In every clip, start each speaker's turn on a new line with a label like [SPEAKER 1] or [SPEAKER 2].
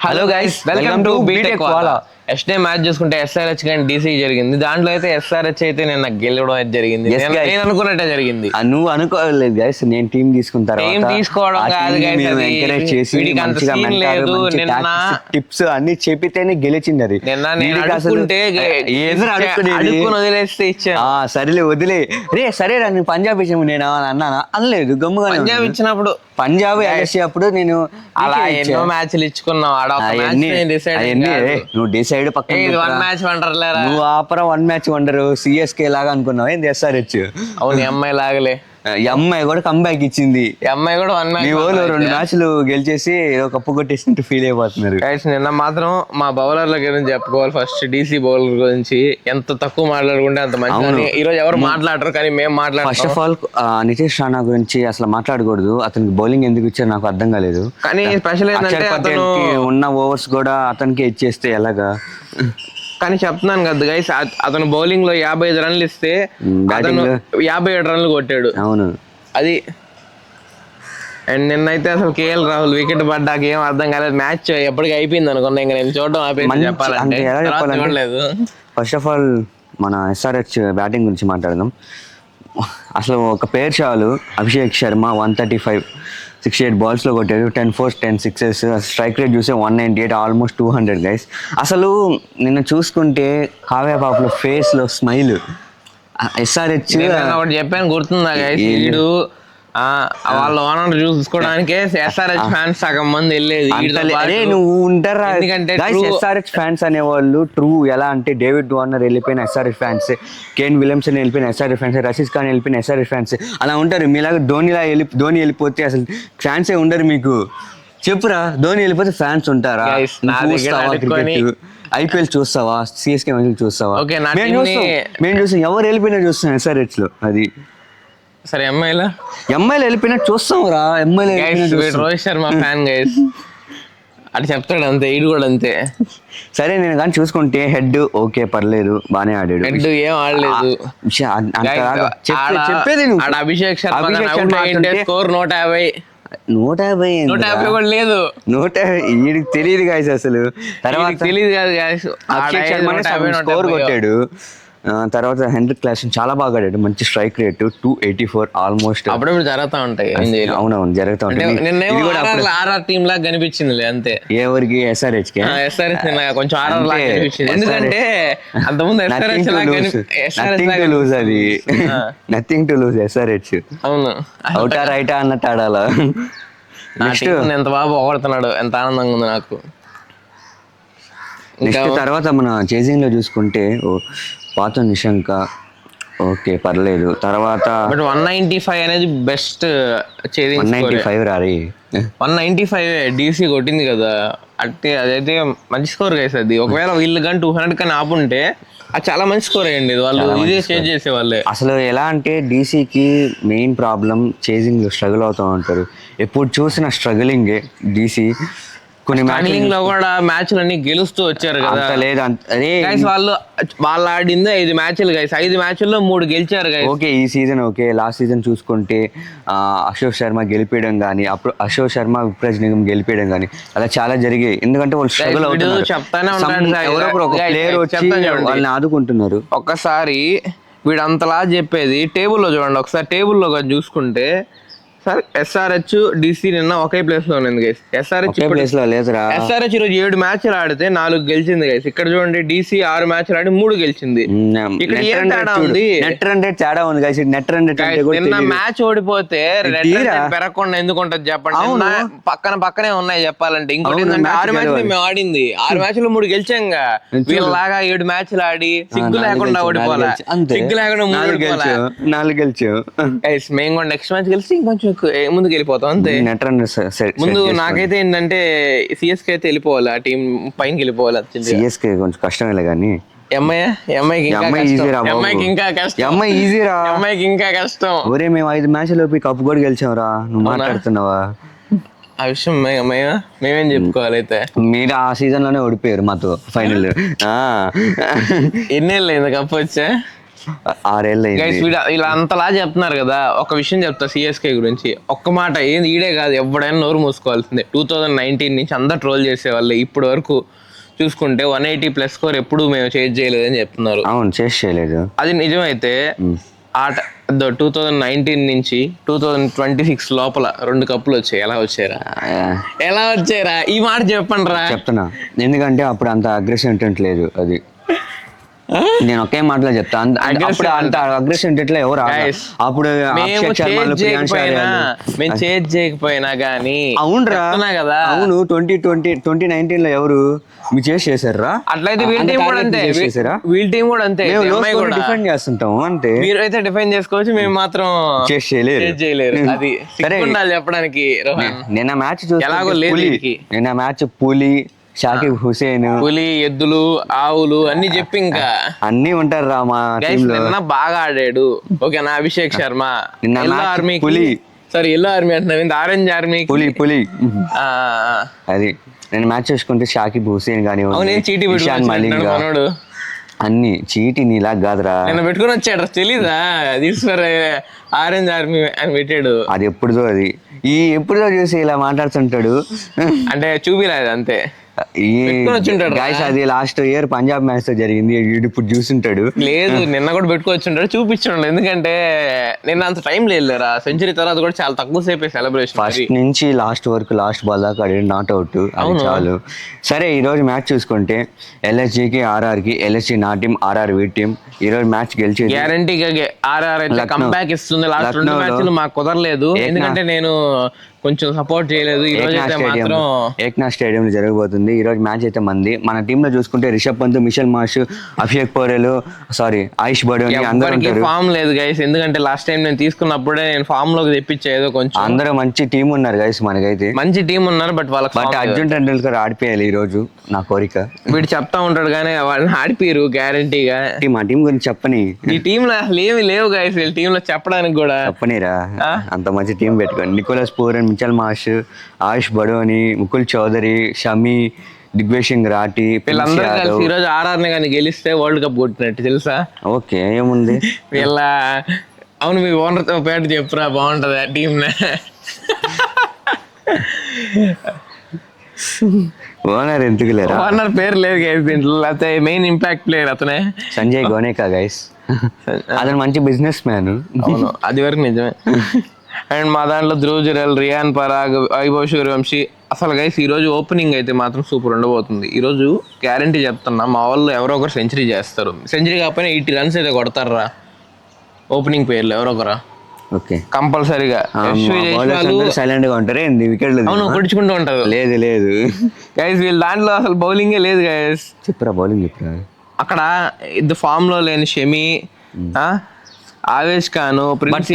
[SPEAKER 1] Hello guys, welcome to BTech Wala. Yesterday match చూసుకుంటే SRH కానీ DC జరిగింది. దాంట్లో అయితే ఎస్ఆర్హెచ్ అయితే నేను గెలవడం అయితే జరిగింది. నేను అనుకున్నట్టే జరిగింది.
[SPEAKER 2] నువ్వు అనుకోలేదు గైస్, నేను టీం తీసుకున్న తర్వాత
[SPEAKER 1] టీం తీసుకోవడం కాదు గైస్, అది
[SPEAKER 2] ఎంకరేజ్ చేసి
[SPEAKER 1] వీడికి అంత సీన్ లేదు. నిన్న
[SPEAKER 2] టిప్స్ అన్ని చెప్పితేనే గెలిచింది. అది
[SPEAKER 1] నిన్న నేను అనుకుంటే అడుక్కుని వదిలేస్తే ఇచ్చాను.
[SPEAKER 2] సరేలే వదిలే రే, సరే రా నేను పంజాబ్ ఇచ్చాము నేను అన్నానా అనలేదు. గమ్ముగా
[SPEAKER 1] పంజాబ్ ఇచ్చినప్పుడు
[SPEAKER 2] పంజాబ్ ఎల్ఎస్సీ అప్పుడు నేను
[SPEAKER 1] అలా ఎన్నో మ్యాచ్లు ఇచ్చుకున్నావు.
[SPEAKER 2] నువ్వు డిసైడ్ పక్కన నువ్వు ఆపరా 1 మ్యాచ్ వండరు సిఎస్కే లాగా అనుకున్నావు. ఏంది ఎస్ఆర్హెచ్?
[SPEAKER 1] అవును, అమ్మాయి లాగలే.
[SPEAKER 2] అమ్మాయి కూడా కంబ్యాక్ ఇచ్చింది.
[SPEAKER 1] అమ్మాయి కూడా 1 మ్యాచ్
[SPEAKER 2] 2 మ్యాచ్లు గెలిచేసి ఏదో కప్పు కొట్టేసినట్టు ఫీల్ అయిపోతున్నారు.
[SPEAKER 1] నిన్న మాత్రం మా బౌలర్ల గురించి చెప్పుకోవాలి. ఫస్ట్ డీసీ బౌలర్ గురించి ఎంత తక్కువ మాట్లాడుకుంటే అంత మంచి. ఈ రోజు ఎవరు మాట్లాడరు, కానీ మేము మాట్లాడతాం.
[SPEAKER 2] First of all Nitish Rana గురించి అసలు మాట్లాడకూడదు. అతనికి బౌలింగ్ ఎందుకు ఇచ్చారు నాకు అర్థం కాలేదు.
[SPEAKER 1] కానీ స్పెషల్ ఏంటంటే
[SPEAKER 2] ఉన్న ఓవర్స్ కూడా అతనికి ఇచ్చేస్తే ఎలాగా?
[SPEAKER 1] కానీ చెప్తున్నాను కదా గైస్, అతను బౌలింగ్ లో 55 రన్లు ఇస్తే అతను 57 రన్లు కొట్టాడు.
[SPEAKER 2] అవును,
[SPEAKER 1] అది. అండ్ నిన్నైతే అసలు కేఎల్ రాహుల్ వికెట్ పడ్డాక ఏం అర్థం కాలేదు. మ్యాచ్ ఎప్పటికీ అయిపోయింది అనుకున్నా, ఇంకా నేను చూడడం ఆపేసి చెప్పాలంటే.
[SPEAKER 2] ఫస్ట్ ఆఫ్ ఆల్ మన ఎస్ఆర్హెచ్ బ్యాటింగ్ గురించి మాట్లాడదాం. అసలు ఒక పేరు చాలు, అభిషేక్ శర్మ 135 68 బాల్స్లో కొట్టాడు. 10 4 10 6. స్ట్రైక్ రేట్ చూస్తే 198, ఆల్మోస్ట్ 200 గైస్. అసలు నిన్న చూసుకుంటే కావ్య పాపలో ఫేస్లో స్మైల్. ఎస్ఆర్హెచ్
[SPEAKER 1] చెప్పాను గుర్తుందా గైస్? వీడు వాళ్ళ ఓనర్ చూసుకోవడానికే ఎస్ఆర్హెచ్ ఫ్యాన్స్ సగం మంది వెళ్ళేది.
[SPEAKER 2] నువ్వు ఉంటారా? ఎందుకంటే ఎస్ఆర్హెచ్ ఫ్యాన్స్ అనేవాళ్ళు ట్రూ. ఎలా అంటే డేవిడ్ వార్నర్ వెళ్ళిపోయిన ఎస్ఆర్హెచ్ ఫ్యాన్స్, కేన్ విలియమ్సన్ వెళ్ళిపోయిన ఎస్ఆర్హెచ్ ఫ్యాన్స్, రషీద్ ఖాన్ వెళ్ళిపోయిన ఎస్ఆర్హెచ్ ఫ్యాన్స్ అలా ఉంటారు. మీలాగా ధోని వెళ్ళిపోతే అసలు ఫ్యాన్సే ఉండరు మీకు. చెప్పురా, ధోని వెళ్ళిపోతే ఫ్యాన్స్ ఉంటారా? ఐపీఎల్ చూస్తావా? సిఎస్కే మ్యాచ్ చూస్తావా? మేము చూస్తాం. ఎవరు వెళ్ళిపోయినా చూస్తాం ఎస్ఆర్హెచ్ లో. అది
[SPEAKER 1] సరే, ఎంఐలో
[SPEAKER 2] వెళ్ళిపోయినట్టు చూస్తాం రా.
[SPEAKER 1] రోహిత్ శర్మ ఫ్యాన్ గైస్, అటు చెప్తాడు అంతే. ఈడు కూడా అంతే.
[SPEAKER 2] సరే, నేను కానీ చూసుకుంటే హెడ్ ఓకే, పర్లేదు, బానే ఆడాడు.
[SPEAKER 1] హెడ్ ఏం ఆడలేదు.
[SPEAKER 2] చెప్పేది
[SPEAKER 1] అభిషేక్ శర్మ స్కోర్ 150 కూడా లేదు.
[SPEAKER 2] 150 వీడికి తెలియదు గాయస్ అసలు. తర్వాత
[SPEAKER 1] తెలియదు కాదు గాయస్,
[SPEAKER 2] అభిషేక్ శర్మ స్కోర్ కొట్టాడు. తర్వాత హెన్రిక్ క్లాసన్ చాలా బాగా ఆడాడు. మంచి స్ట్రైక్ రేట్ 284 ఆల్మోస్ట్.
[SPEAKER 1] అప్పుడప్పుడు జరుగుతూ ఉంటాయి.
[SPEAKER 2] అవునవును, జరుగుతూ ఉంటాయి.
[SPEAKER 1] ఆర్ఆర్ టీమ్ లాగా కనిపించింది అంతే.
[SPEAKER 2] ఎవరికి? ఎస్ఆర్హెచ్ కి.
[SPEAKER 1] ఎస్ఆర్హెచ్ కొంచెం ఆర్ఆర్ లాగా కనిపించింది. ఎందుకంటే అంతకుముందు
[SPEAKER 2] నథింగ్ టు లూజ్ ఎస్ఆర్హెచ్.
[SPEAKER 1] అవును,
[SPEAKER 2] అవుటా రైటా అన్నట్టు ఆడాల.
[SPEAKER 1] ఎంత బాగా పోగొడుతున్నాడు, ఎంత ఆనందంగా ఉంది నాకు.
[SPEAKER 2] నెక్స్ట్ తర్వాత మన చేజింగ్ లో చూసుకుంటే పాత నిశంక ఓకే, పర్లేదు. తర్వాత
[SPEAKER 1] 195 అనేది బెస్ట్ చేజింగ్.
[SPEAKER 2] 195 రారి
[SPEAKER 1] 195 డీసీ కొట్టింది కదా, అంటే అదైతే మంచి స్కోర్ గైస్. అది ఒకవేళ వీళ్ళు కానీ 200 కానీ ఆపుంటే అది చాలా మంచి స్కోర్ అయ్యండి. వాళ్ళు ఇదే చేంజ్ చేసేవాళ్ళే.
[SPEAKER 2] అసలు ఎలా అంటే డీసీకి మెయిన్ ప్రాబ్లం చేజింగ్ లో స్ట్రగుల్ అవుతూ ఉంటారు. ఎప్పుడు చూసిన స్ట్రగులింగే డీసీ. కొన్ని
[SPEAKER 1] మ్యాచ్లింగ్ లో కూడా మ్యాచ్లు అన్ని గెలుస్తూ వచ్చారు కదా. వాళ్ళు ఆడింది 5 మ్యాచ్లు గైస్. 5 మ్యాచ్ల్లో 3 గెలిచారు గైస్.
[SPEAKER 2] ఓకే, ఈ సీజన్ ఓకే. లాస్ట్ సీజన్ చూసుకుంటే అశోక్ శర్మ గెలిపేయడం కానీ, అప్పుడు అశోక్ శర్మ విప్రజ్ నిగమ్ గెలిపేయడం కానీ అలా చాలా జరిగాయి. ఎందుకంటే వాళ్ళు స్ట్రగుల్ అవుతున్నారు. ప్లేయర్ వచ్చి వాళ్ళని ఆదుకుంటున్నారు.
[SPEAKER 1] ఒక్కసారి వీడు అంతలా చెప్పేది టేబుల్లో చూడండి. ఒకసారి టేబుల్లో చూసుకుంటే సార్ ఎస్ఆర్హెచ్ డీసీ నిన్న ఒకే ప్లేస్ లో ఉంది గైస్. ఎస్ఆర్హెచ్ ఈరోజు 7 మ్యాచ్లు ఆడితే 4 గెలిచింది గైస్. ఇక్కడ చూడండి, డీసీ 6 మ్యాచ్లు ఆడి 3 గెలిచింది. ఇక్కడ ఏం తేడా ఉంది?
[SPEAKER 2] నెట్ రన్ రేట్ తేడా ఉంది గైస్. నెట్ రన్ రేట్
[SPEAKER 1] నిన్న మ్యాచ్ ఓడిపోతే పెరగకుండా ఎందుకు ఉంటది చెప్పండి. పక్కనే ఉన్నాయి చెప్పాలంటే. ఇంకోటి ఏంటంటే 6 మ్యాచ్లు మేము ఆడింది, 6 మ్యాచ్లు 3 గెలిచాంగా. వీళ్ళలాగా 7 మ్యాచ్లు ఆడి సిగ్గు లేకుండా ఓడిపోలే, సిగ్గు లేకుండా
[SPEAKER 2] 4 గెలిచావు
[SPEAKER 1] గైస్. మేము కూడా నెక్స్ట్ మ్యాచ్ గెలిచి ఇంకొంచెం ముందుకు వెళ్ళిపోతాం అంతే. ముందు నాకైతే ఏంటంటే సిఎస్కే అయితే వెళ్ళిపోవాలి, ఆ టీం పైకి వెళ్ళిపోవాలి.
[SPEAKER 2] సిఎస్కే కొంచెం కష్టమే కానీ
[SPEAKER 1] ఎంఐకి ఇంకా కష్టం.
[SPEAKER 2] ఒరే, మేము 5 మ్యాచ్లు కప్పు కూడా గెలిచాంరా. నువ్వు మాట్లాడుతున్నావా?
[SPEAKER 1] ఆ విషయం మేమేం చెప్పుకోవాలి. అయితే
[SPEAKER 2] మీరు ఆ సీజన్ లోనే ఓడిపోయారు మాతో ఫైనల్.
[SPEAKER 1] ఎన్నేళ్ళు కప్పు వచ్చా?
[SPEAKER 2] 6 ఏళ్ళు
[SPEAKER 1] గైస్
[SPEAKER 2] అయింది.
[SPEAKER 1] ఇలా అంతలా చెప్తున్నారు కదా, ఒక విషయం చెప్తా సిఎస్కే గురించి. ఒక్క మాట, ఏంది ఈడే కాదు ఎవడైనా నోరు మూసుకోవాల్సిందే. 2019 నుంచి అందరు ట్రోల్ చేసేవాళ్ళు, ఇప్పటి వరకు చూసుకుంటే 180+ స్కోర్ ఎప్పుడు మేము చేంజ్ చేయలేదని చెప్తున్నారు.
[SPEAKER 2] అవును, చేయలేదు.
[SPEAKER 1] అది నిజమైతే ఆట 2019 నుంచి 2026 లోపల 2 కప్పులు వచ్చాయి. ఎలా వచ్చారా ఈ మాట చెప్పండి రా.
[SPEAKER 2] చెప్తున్నా, ఎందుకంటే అప్పుడు అంత అగ్రెసివ్ ఇంటెంట్ లేదు. అది నేను ఒకే మాటలో చెప్తా. అప్పుడు అంత అగ్రెసివ్ ఇంటెంట్ ఎవరు అప్పుడు
[SPEAKER 1] మేము చేజ్ చేయకపోయినా గానీ.
[SPEAKER 2] అవునరా
[SPEAKER 1] కదా,
[SPEAKER 2] అవును. 2019 లో ఎవరు మీ చేసారా?
[SPEAKER 1] అట్లయితే వీళ్ళ టీం కూడా అంతే.
[SPEAKER 2] డిఫెండ్ చేస్తుంటాం అంతే.
[SPEAKER 1] మీరు అయితే డిఫెండ్ చేసుకోవచ్చు, మేము మాత్రం చేయలేరు. అది ఉండాలి చెప్పడానికి.
[SPEAKER 2] నిన్న మ్యాచ్ చూసి
[SPEAKER 1] ఎలాగో లేదు.
[SPEAKER 2] నిన్న మ్యాచ్ పులి, షాకిబ్ హుసేన్,
[SPEAKER 1] పులి, ఎద్దులు, ఆవులు అన్ని చెప్పి ఇంకా
[SPEAKER 2] అన్ని ఉంటారు రా మా టీమ్ లో.
[SPEAKER 1] నిన్న బాగా ఆడాడు. ఓకేనా? అభిషేక్ శర్మ
[SPEAKER 2] నిన్న
[SPEAKER 1] ఆర్మీ
[SPEAKER 2] పులి,
[SPEAKER 1] సారీ ఎల్లో ఆర్మీ అంటున్నావు, ఆరెంజ్ ఆర్మీ
[SPEAKER 2] పులి. అది నేను మ్యాచ్ చూసుకుంటే షాకిబ్ హుసేన్ కానీ ఇషాన్ మలింగ్ అన్ని చీటి నీలా కాదురా.
[SPEAKER 1] నిన్న పెట్టుకుని వచ్చాడు, తెలీదా? ఆరెంజ్ ఆర్మీ అని పెట్టాడు.
[SPEAKER 2] అది ఎప్పుడుదో ఎప్పుడుదో చూసి ఇలా మాట్లాడుతుంటాడు.
[SPEAKER 1] అంటే చూపిలేదు అంతే.
[SPEAKER 2] అది లాస్ట్ ఇయర్ పంజాబ్ మ్యాచ్ తో జరిగింది. ఇప్పుడు చూస్తుంటాడు.
[SPEAKER 1] లేదు, నిన్న కూడా పెట్టుకొచ్చుంటాడు, చూపించుంటాడు. ఎందుకంటే నిన్న అంత టైం లేదురా. సెంచరీ తర్వాత కూడా చాలా తక్కువ సేపే సెలబ్రేషన్.
[SPEAKER 2] ఫస్ట్ నుంచి లాస్ట్ బాల్ దాకా ఆడాడు, నాట్ అవుట్. చాలు. సరే, ఈ రోజు మ్యాచ్ చూసుకుంటే LSGకి RRకి, LSG నా టీం, RR వీ టీం. ఈ రోజు మ్యాచ్ గెలిచేది
[SPEAKER 1] గ్యారంటీగా. RR అయితే కంబ్యాక్ ఇస్తుంది. లాస్ట్ 2 మ్యాచ్లు మాకు కుదరలేదు, ఎందుకంటే నేను కొంచెం సపోర్ట్ చేయలేదు. ఈ రోజు అయితే మాత్రం
[SPEAKER 2] ఏక్నాథ్ స్టేడియం లో జరగబోతుంది. ఈ రోజు మ్యాచ్ అయితే మంది. మన టీమ్ లో చూసుకుంటే రిషబ్ పంత్, మిషెల్ మార్ష్, అభిషేక్ పోరెల్, ఆయుష్ బడోని అందరూ
[SPEAKER 1] ఫామ్ లేదు గైస్. ఎందుకంటే లాస్ట్ టైం నేను తీసుకున్నప్పుడే నేను ఫామ్ లోకి తెప్పించేదో కొంచెం.
[SPEAKER 2] అందరూ మంచి టీం ఉన్నారు గైస్. మనకైతే మంచి
[SPEAKER 1] టీం ఉన్నారు, బట్
[SPEAKER 2] అర్జున్ టెండూల్కర్ ఆడిపోయాలి ఈ రోజు, నా కోరిక.
[SPEAKER 1] వీడు చెప్తా ఉంటాడు కానీ వాళ్ళని ఆడిపోయారు గ్యారంటీగా.
[SPEAKER 2] మా టీం గురించి చెప్పని.
[SPEAKER 1] ఈ టీమ్ లో అసలు ఏమి లేవు గైస్, వీళ్ళ టీమ్ లో చెప్పడానికి కూడా.
[SPEAKER 2] చెప్పనిరా, అంత మంచి టీం పెట్టుకోండి. నికోలస్ పూరన్, మిచెల్ మార్ష్, ఆయుష్ బడోని, ముకుల్ చౌదరి, షమి, దిగ్వేష్ సింగ్ రాఠీ,
[SPEAKER 1] వీళ్ళందరూ కలిసి ఈ రోజు RR ని కానీ గెలిస్తే వరల్డ్ కప్ కొట్టినట్టు తెలుసా?
[SPEAKER 2] ఓకే, ఏముంది
[SPEAKER 1] వీళ్ళ. అవును, మీ ఓనర్ తో పేట చెప్పురా, బాగుంటది ఆ టీమ్.
[SPEAKER 2] ఓనర్ ఎందుకు లేరా?
[SPEAKER 1] ఓనర్ పేరు లేదు గైస్ దీంట్లో, లేకపోతే మెయిన్ ఇంపాక్ట్ ప్లేయర్ అతనే,
[SPEAKER 2] సంజయ్ గోనేకా గైస్. అతను మంచి బిజినెస్ మ్యాన్.
[SPEAKER 1] అవును, అది వరకు నిజమే. అండ్ మా దాంట్లో ధ్రువ్ జురెల్, రియాన్ పరాగ్, వైభవ్ సూర్యవంశీ. అసలు గైస్ ఈ రోజు ఓపెనింగ్ అయితే మాత్రం సూపర్ ఉండబోతుంది. ఈ రోజు గ్యారంటీ చెప్తున్నా, మా వాళ్ళు ఎవరో ఒకరు సెంచరీ చేస్తారు. సెంచరీ కాకపోయినా 80 runs అయితే కొడతారా ఓపెనింగ్ పేర్లు ఎవరో ఒకరా.
[SPEAKER 2] ఓకే,
[SPEAKER 1] కంపల్సరీగా.
[SPEAKER 2] సైలెంట్ గా ఉంటారు, వికెట్లు
[SPEAKER 1] కొడుచుకుంటూ ఉంటారు.
[SPEAKER 2] లేదు
[SPEAKER 1] గైస్ వీళ్ళ దాంట్లో అసలు బౌలింగే లేదు గైస్.
[SPEAKER 2] చెప్పరా బౌలింగ్ చెప్పరా.
[SPEAKER 1] అక్కడ ఫామ్ లో లేని షమి, ఆవేష్ ఖాన్, ప్రిన్స్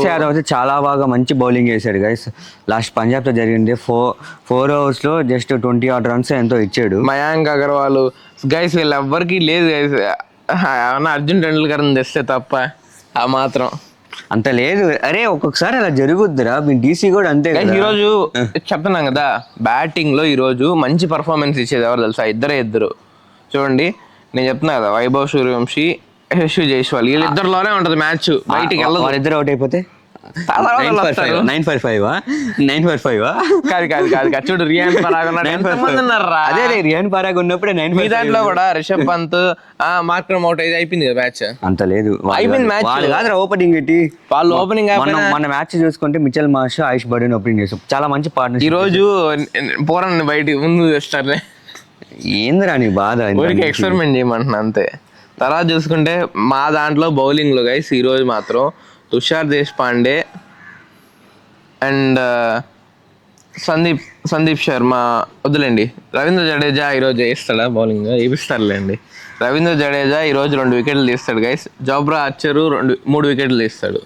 [SPEAKER 2] యాదవ్ అయితే చాలా బాగా మంచి బౌలింగ్ చేశాడు గైస్. లాస్ట్ పంజాబ్ తో జరిగింది 4 overs లో జస్ట్ 20 odd runs ఎంతో ఇచ్చాడు.
[SPEAKER 1] మయాంక్ అగర్వాల్ గైస్ వీళ్ళు ఎవ్వరికి లేదు గైస్. ఏమన్నా అర్జున్ టెండూల్కర్ తెస్తే తప్ప ఆ మాత్రం
[SPEAKER 2] అంత లేదు. అరే ఒక్కొక్కసారి అలా జరుగుద్దిరా. మీ DC కూడా అంతే.
[SPEAKER 1] ఈ రోజు చెప్తున్నాం కదా, బ్యాటింగ్ లో ఈ రోజు మంచి పర్ఫార్మెన్స్ ఇచ్చేది ఎవరు తెలుసా? ఇద్దరు చూడండి. నేను చెప్తున్నా కదా, వైభవ్ సూర్యవంశీ, యశస్వి జైస్వాల్, వీళ్ళిద్దరిలోనే ఉంటది మ్యాచ్. బయటికి వెళ్ళదు.
[SPEAKER 2] వాళ్ళిద్దరు అవుట్ అయిపోతే 945
[SPEAKER 1] కాదు. చూడు, రియాన్ పరాగ్
[SPEAKER 2] అదే రియాన్ పరాగ్ ఉన్నప్పుడే 9.
[SPEAKER 1] దాంట్లో కూడా రిషబ్ పంత్, మార్క్రమ్ అవుట్ అయితే అయిపోయింది కదా మ్యాచ్.
[SPEAKER 2] అంత లేదు,
[SPEAKER 1] అయిపోయింది మ్యాచ్.
[SPEAKER 2] కాదు ఓపెనింగ్ పెట్టి వాళ్ళు
[SPEAKER 1] ఓపెనింగ్.
[SPEAKER 2] మన మ్యాచ్ చూసుకుంటే మిచెల్ మార్ష్, ఆయుష్ బడోని ఓపెనింగ్ చేసాం. చాలా మంచి పార్ట్నర్.
[SPEAKER 1] ఈ రోజు పోరాన్ని బయటికి ముందు తెస్తారులే.
[SPEAKER 2] ఏందిరా నీ బాధ?
[SPEAKER 1] ఊరికి ఎక్స్పెరిమెంట్ చేయమంటున్నా అంతే. తర్వాత చూసుకుంటే మా దాంట్లో బౌలింగ్ లో గైస్ ఈ రోజు మాత్రం తుషార్ దేశపాండే అండ్ సందీప్ శర్మ వద్దులేండి. రవీంద్ర జడేజా ఈరోజు వేస్తాడా బౌలింగ్? వేపిస్తారులేండి. రవీంద్ర జడేజా ఈరోజు 2 వికెట్లు తీస్తాడు గైస్. జోబ్రా ఆర్చరు 3 వికెట్లు తీస్తాడు.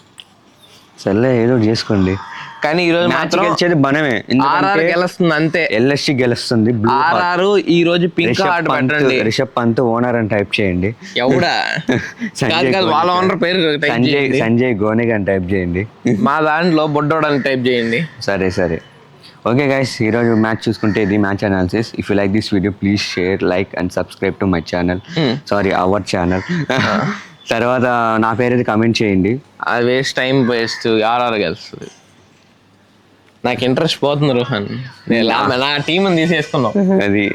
[SPEAKER 2] సర్లే, ఏదో చేసుకోండి.
[SPEAKER 1] కానీ ఈ రోజు మాత్రం
[SPEAKER 2] గెలిచేది మనమే.
[SPEAKER 1] RR గెలుస్తుంది అంతే.
[SPEAKER 2] LSG గెలుస్తుంది.
[SPEAKER 1] RR ఈ రోజు పింక్ కార్డ్ పెట్టండి.
[SPEAKER 2] రిషబ్ పంత్ ఓనర్ అని టైప్ చేయండి.
[SPEAKER 1] ఎవడా వాళ్ళ ఓనర్ పేరు
[SPEAKER 2] సంజయ్ గోనేగా అని టైప్ చేయండి.
[SPEAKER 1] మా దాంట్లో బొడ్డోడ్ అని టైప్ చేయండి.
[SPEAKER 2] సరే. ఓకే గైస్, ఈరోజు మ్యాచ్ చూసుకుంటే ఇది match analysis. If you like this video please share, like and subscribe to my channel. Sorry, our channel. తర్వాత నా పేరు అయితే కమెంట్ చేయండి.
[SPEAKER 1] అది వేస్ట్, టైం వేస్ట్, ఆర్ఆర్ గెలుస్తుంది. నాకు ఇంట్రెస్ట్ పోతుంది రోహన్, నా టీం తీసేసుకున్నాం.
[SPEAKER 2] అది